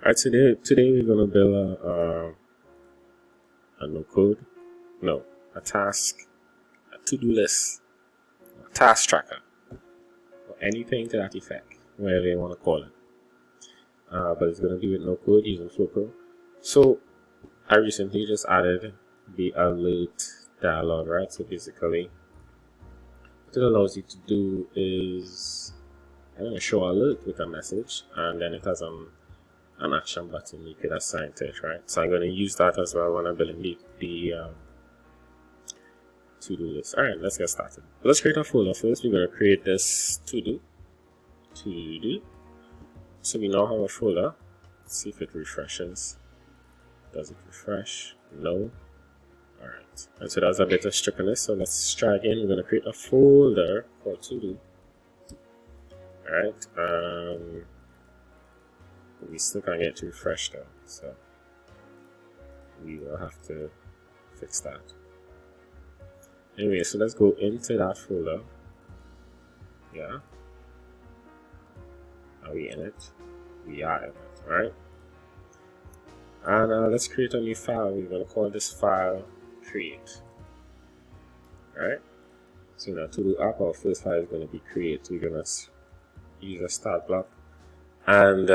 Alright, today we're gonna build a nocode, no, a task, a to-do list, a task tracker, or anything to that effect, whatever you want to call it. But it's gonna be with no code using FlowPro. So I recently just added the alert dialog, right? So basically, what it allows you to do is show alert with a message, and then it has an action button you could assign to it, right? So I'm going to use that as well when I'm building the to-do list. Alright, let's get started. Let's create a folder first. We're going to create this to-do. So we now have a folder. Let's see if it refreshes. Does it refresh? No. Alright, and so that's a bit of strippiness. So let's try again. We're going to create a folder called to-do. Alright, we still can't get to refresh though, so we will have to fix that. Anyway, so let's go into that folder. Yeah. Are we in it? We are in it, alright? And let's create a new file. We're going to call this file create. Alright? So in our to-do app, our first file is going to be create. We're going to use a start block. And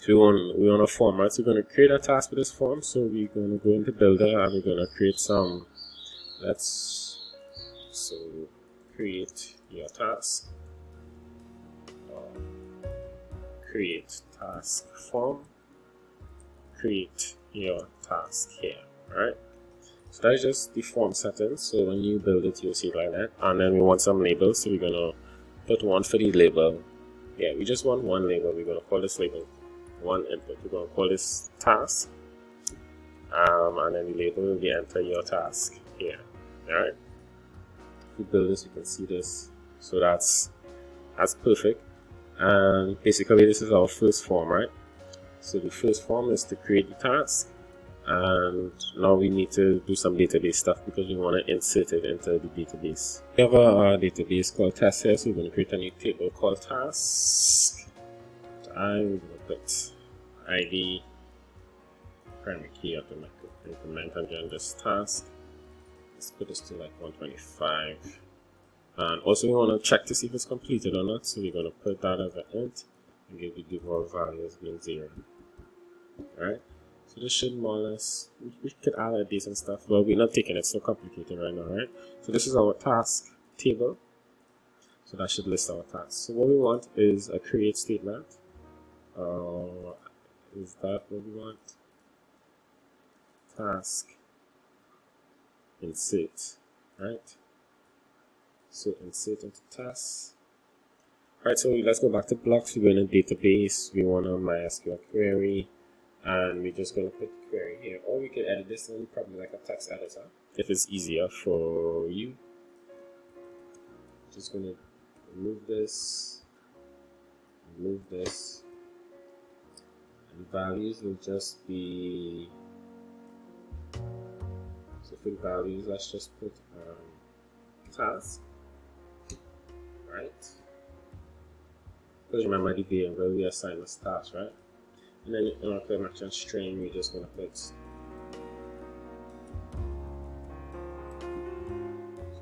we want a form, right? So we're going to create a task with this form. So we're going to go into builder and we're going to create some. So create your task. Create task form. Create your task here, right? So that's just the form settings. So when you build it, you'll see it like that. And then we want some labels. So we're going to put one for the label. Yeah, we just want one label. We're going to call this label one input. We're going to call this task. And then the label will be enter your task here. Alright. If we build this, you can see this. So that's perfect. And basically this is our first form, right? So the first form is to create the task. And now we need to do some database stuff because we want to insert it into the database. We have a database called test here, so we're going to create a new table called task. I'm going to put ID, primary key of the implement, and then this task. Let's put this to like 125. And also we want to check to see if it's completed or not, so we're going to put that as an int and give the default value as being 0. Alright. So this should more or less, we could add a decent stuff, but we're not taking it so complicated right now, right? So this is our task table. So that should list our tasks. So what we want is a create statement. Is that what we want? Task insert, right? So insert into tasks. Alright, so let's go back to blocks. We're going to database. We want a MySQL query. And we're just going to put the query here, or we can edit this in probably like a text editor if it's easier for you. Just going to remove this, and values will just be, so for values, let's just put task, right? Because remember the variable we assign as task, right? And then in our claim action string, we're just going to put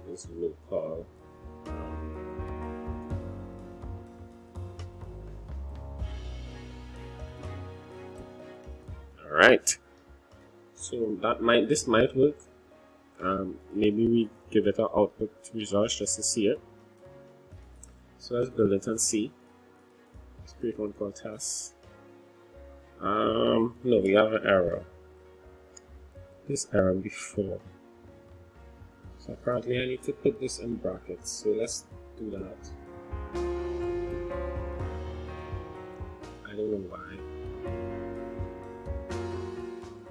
this local. Alright. So this might work. Maybe we give it an output result just to see it. So let's build it and see. Let's create one called test. No, we have an error. This error before. So apparently I need to put this in brackets. So let's do that. I don't know why.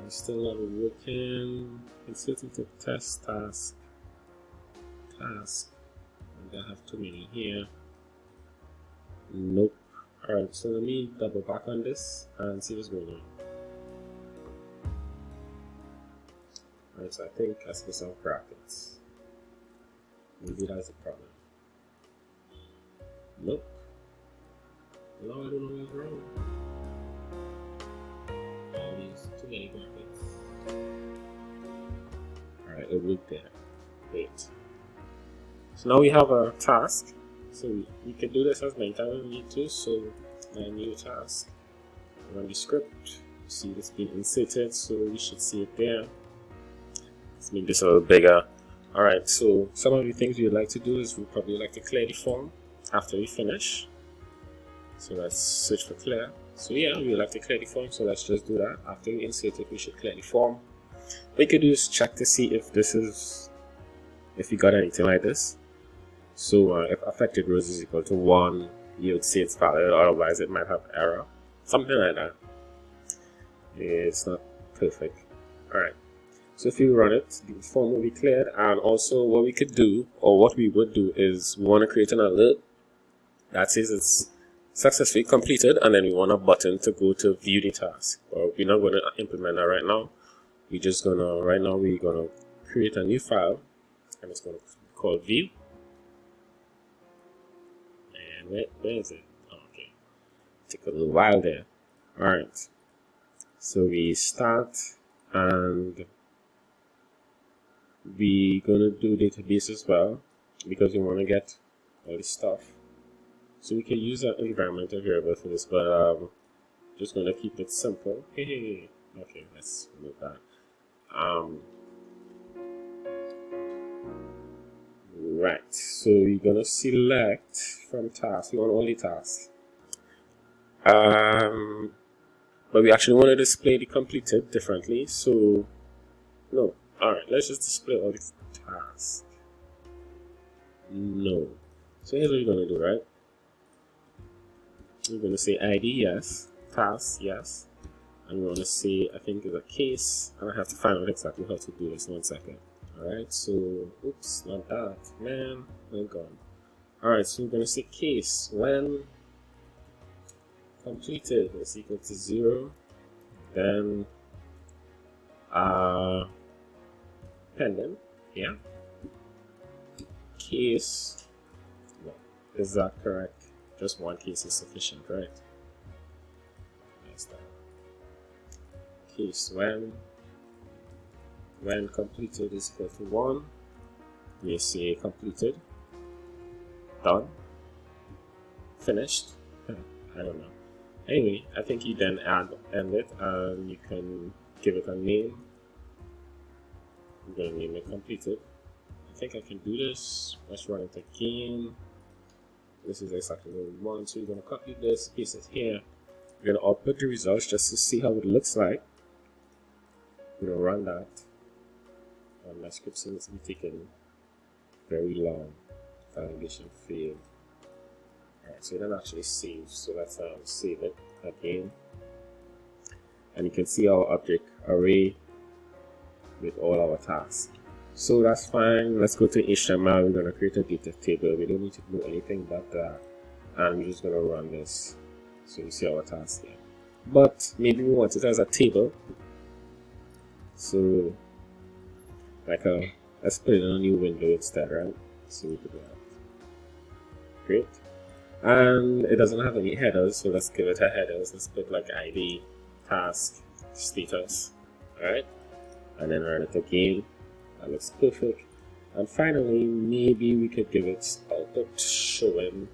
It's still not working. Insert into test task. And I have too many here. Nope. Alright, so let me double back on this and see what's going on. Alright, so I think I see some brackets. Maybe that's a problem. Nope. No, I don't know what's wrong. work there. Great. So now we have a task. So we can do this as many times as we need to. So a new task. Run the script. See this being inserted, so we should see it there. Let's make this a little bigger. Alright, so some of the things we'd like to do is we'd probably like to clear the form after we finish. So let's search for clear. So yeah, we would like to clear the form, so let's just do that. After we insert it, we should clear the form. What you could do is check to see if if you got anything like this. So if affected rows is equal to 1, you would see it's valid, otherwise it might have error. Something like that. It's not perfect. Alright. So if you run it, the form will be cleared, and also what we could do, or what we would do, is we want to create an alert that says it's successfully completed, and then we want a button to go to view the task. But we're not going to implement that right now. We're just gonna, right now we're gonna create a new file, and it's gonna be called view. And where is it? Oh, okay. Took a little while there. Alright. So we start, and we're gonna do database as well, because we want to get all this stuff. So we can use an environmental variable for this, but just gonna keep it simple. Hey, okay, let's remove that. Right, so we're gonna select from task. We want only task. But we actually want to display the completed differently. So no. Alright, let's just display all the tasks. No. So here's what you're going to do, right? We're going to say ID, yes. Task, yes. And we're going to say, I think it's a case. And I have to find out exactly how to do this. 1 second. Alright, so, oops, not that. Man, oh god. Alright, so we're going to say case. When completed is equal to 0. Then, pending, yeah. Case, no, is that correct? Just one case is sufficient, right? That's that. Case when completed is equal to 1, we say completed, done, finished. I don't know. Anyway, I think you then end it, and you can give it a name. I'm going to name it completed. I think I can do this. Let's run it again. This is exactly what we want. So you're going to copy this, paste it here. We're going to output the results just to see how it looks like. We're going to run that. And my script seems to be taking very long. Validation failed. Alright, so it didn't actually save. So let's save it again. And you can see our object array with all our tasks. So that's fine. Let's go to HTML. We're going to create a data table. We don't need to do anything but that. And we're just going to run this. So you see our task here. But maybe we want it as a table. So, let's put it in a new window instead, right? So we could do that. Great. And it doesn't have any headers, so let's give it a headers. Let's put like ID, task, status. Alright. And then run it again. That looks perfect. And finally, maybe we could give it output showing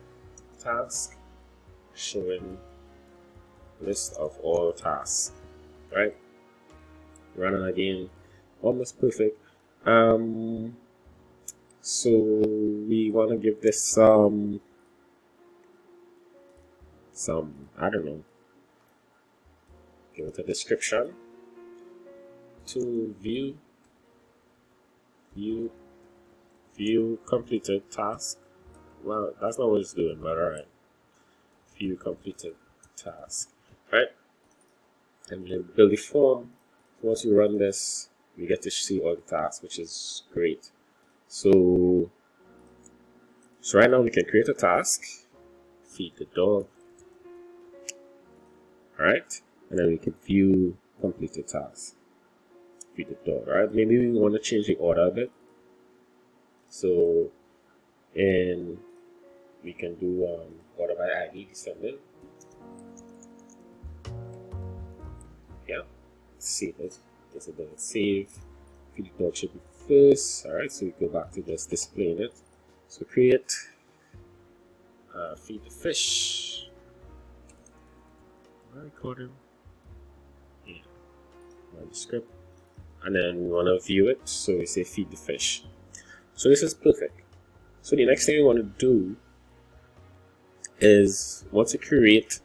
task, showing list of all tasks. Right? Run it again. Almost perfect. So we want to give this some I don't know. Give it a description. To view completed task. Well, that's not what it's doing, but alright. View completed task. Right? And then build the form. Once you run this, we get to see all the tasks, which is great. So right now we can create a task, feed the dog. Alright? And then we can view completed task. Feed the dog. Alright? Maybe we want to change the order a bit. So we can do order by ID descending. Yeah. Save it. This is the save. feed the dog should be first. Alright, so we go back to just displaying it. So create feed the fish. Am I recording? Yeah. Run the script. And then we want to view it, so we say feed the fish. So this is perfect. So the next thing we want to do is once we create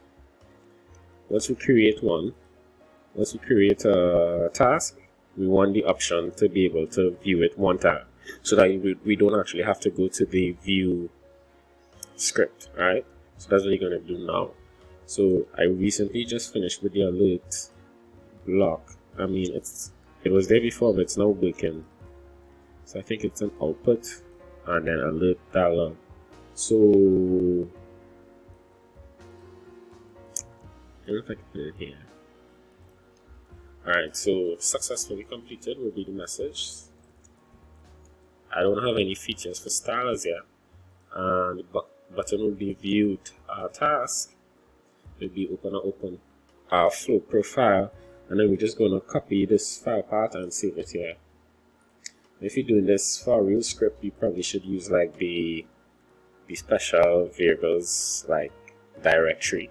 a task, we want the option to be able to view it one time, so that we don't actually have to go to the view script, right? So that's what you're going to do now. So I recently just finished with the alert block. I mean, it was there before, but it's now working. So I think it's an output and then alert dialog. So I don't know if I can put it here. Alright, so successfully completed will be the message. I don't have any features for stylers yet. And the button will be viewed task. It will be open our FlowPro file, and then we're just going to copy this file path and save it here. If you're doing this for a real script, you probably should use like the special variables like directory.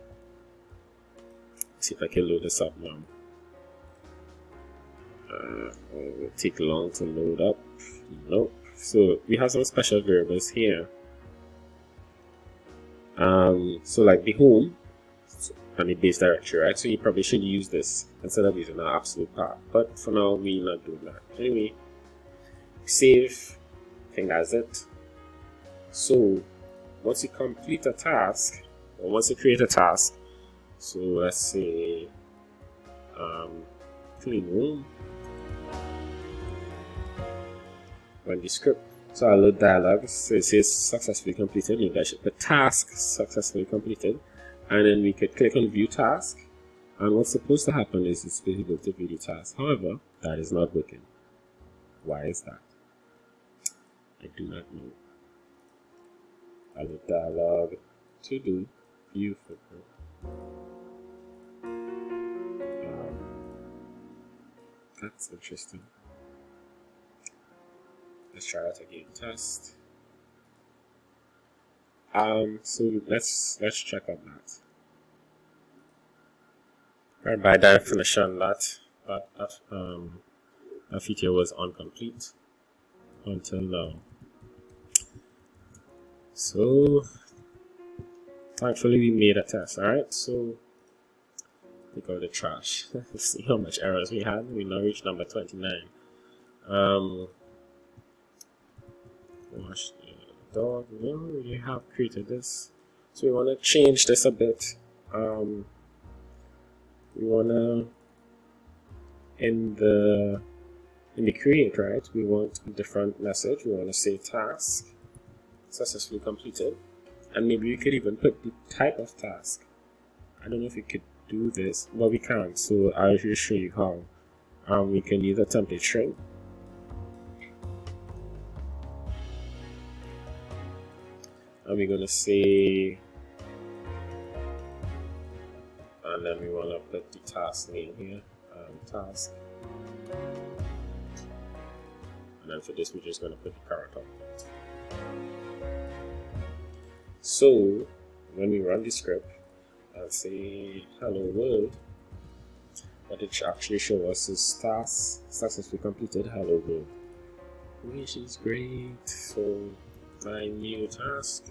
Let's see if I can load this up now. It will take long to load up. Nope. So we have some special variables here. So like the home and the base directory, right? So you probably should use this instead of using our absolute path. But for now, we're not doing that. Anyway, save. I think that's it. So once you complete a task, or once you create a task, so let's say clean room, run the script. So I'll load dialog, so it says successfully completed. Maybe I should put task successfully completed, and then we could click on view task, and what's supposed to happen is it's able to view the task. However, that is not working. Why is that? I do not know. I'll load dialog to do view footprint. That's interesting. Let's try that again. Test. So let's check on that. Right, by definition, that feature was incomplete until now. So thankfully we made a test. Alright, so take out the trash. Let's see how much errors we had. We now reached number 29. Wash the dog. We don't really have created this, so we want to change this a bit. We want to in the create, right? We want a different message. We want to say task successfully completed, and maybe we could even put the type of task. I don't know if we could do this, but we can't. So I'll just show you how. We can use a template string. And we're going to say, and then we want to put the task name here, task. And then for this, we're just going to put the current object. So when we run the script and say hello world, what it should actually show us is task successfully completed, hello world, which is great. So my new task,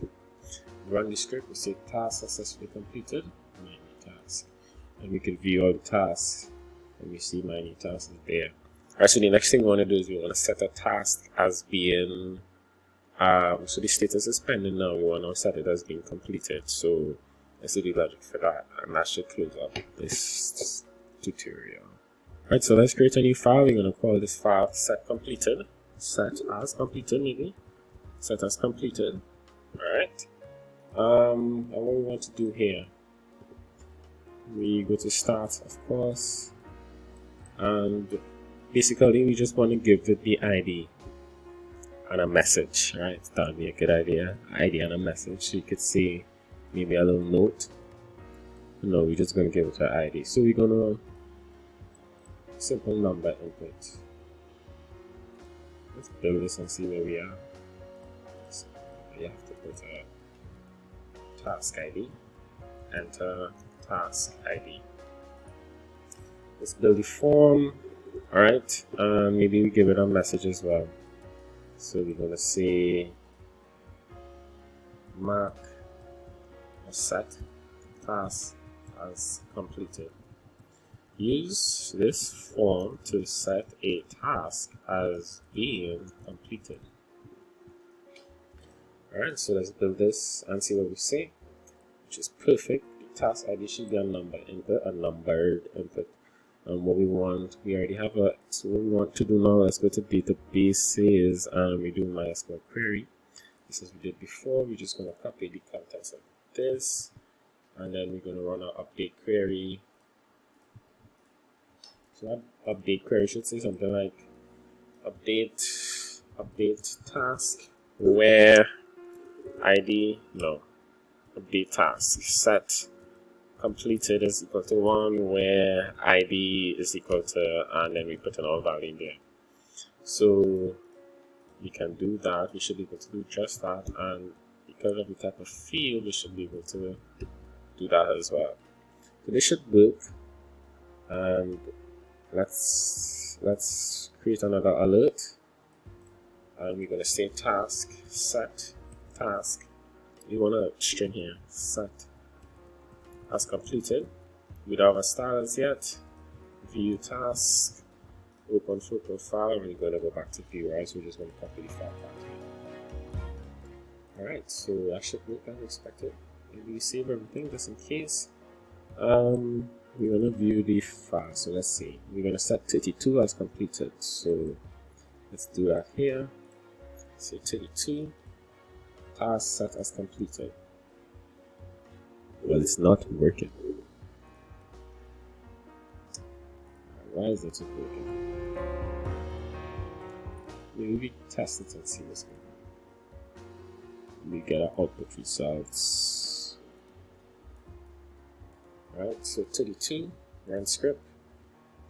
run the script, we say task successfully completed, my new task, and we can view all the tasks, and we see my new task is there. Alright, so the next thing we want to do is we want to set a task as being, so the status is pending now, we want to set it as being completed. So let's do the logic for that, and that should close up this tutorial. Alright, so let's create a new file. We're going to call this file set completed, set as completed maybe. Set as completed. Alright. And what we want to do here, we go to start, of course, and basically we just want to give it the ID and a message, right? That would be a good idea. ID and a message, so you could see maybe a little note. No, we're just going to give it an ID. So we're going to simple number input. Let's build this and see where we are. So you have to put a task ID, enter task ID. Let's build the form. Alright, maybe we give it a message as well. So we're going to say mark or set task as completed. Use this form to set a task as being completed. Alright, so let's build this and see what we say, which is perfect. The task ID should be a number input, a numbered input. And what we already have a, so what we want to do now, let's go to databases and we do mysql query. This is what we did before. We're just going to copy the contents of this, and then we're going to run our update query. So that update query should say something like update task where ID, no, update task set completed is equal to 1, where ID is equal to, and then we put an all value in there. So we can do that. We should be able to do just that, and because of the type of field, we should be able to do that as well. So this should work. And let's create another alert, and we're going to say task set task. We want a string here, set as completed without our styles yet. View task, open FlowPro file, and we're going to go back to view, right? So we're just going to copy the file path here. Alright, so that should work as expected. Maybe we save everything just in case. We're going to view the file, so let's see. We're going to set 32 as completed, so let's do that here. Say 32 task set as completed. Well, it's not working. Why is it not working? Maybe we test it and see what's going on. We get our output results. Alright, so 32, run script.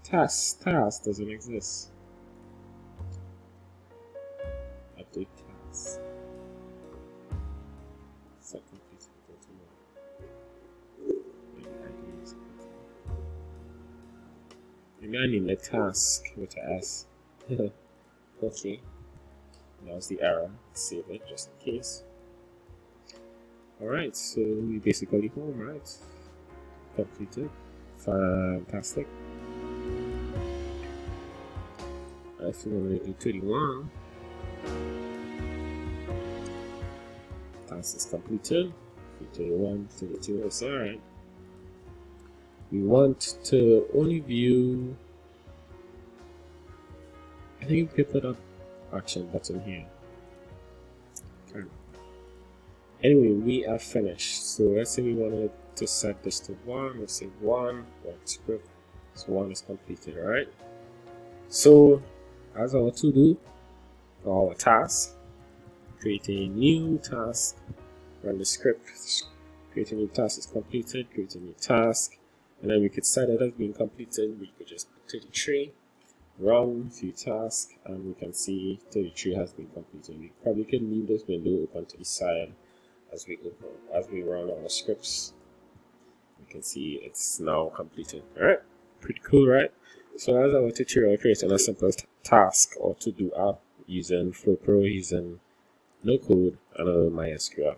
Task doesn't exist. Update task. Set complete. Maybe I need a task with an S. Okay. That was the error. Save it just in case. Alright, so we basically home, right? Completed. Fantastic. If we want to do 31, task is completed. 31, 32, it's alright. We want to only view, I think we put up action button here. Anyway, we are finished. So let's say we wanted to set this to 1. Let's say 1 script. So 1 is completed, alright? So as our to do for our task, create a new task, run the script, create a new task is completed, create a new task. And then we could set it as being completed. We could just put 33, run few tasks, and we can see 33 has been completed. We probably can leave this window open to the side as we run our scripts. We can see it's now completed. Alright, pretty cool, right? So that's our tutorial creating a simple task or to-do app using FlowPro, using nocode, and MySQL.